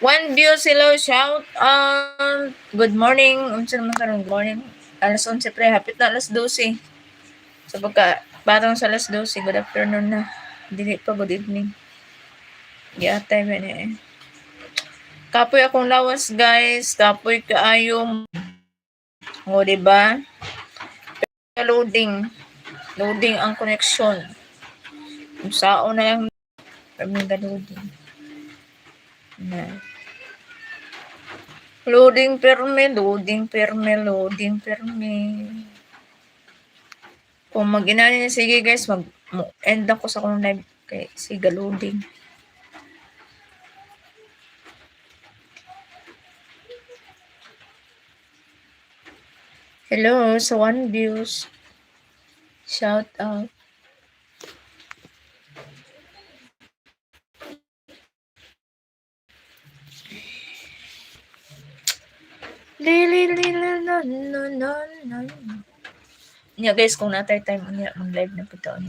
One views, hello, shout out. Good morning. Unsa naman karon? Good morning. Alas 11 pre, hapit na alas 12. So pagka batang sa alas 12, good afternoon na. Dili pa good evening. Giatay ba ni eh. Kapoy akong lawas, guys. Kapoy kaayo. O, diba? Loading. Loading ang connection. Kung sao na lang kami loading. Na. Loading perme, loading perme, loading perme. Kung mag-inani niya, sige guys, end ako sa kong live kay siga loading. Hello, sa One Views. Shout out. Nya guys, kung natay time niya mag-live na pito niya.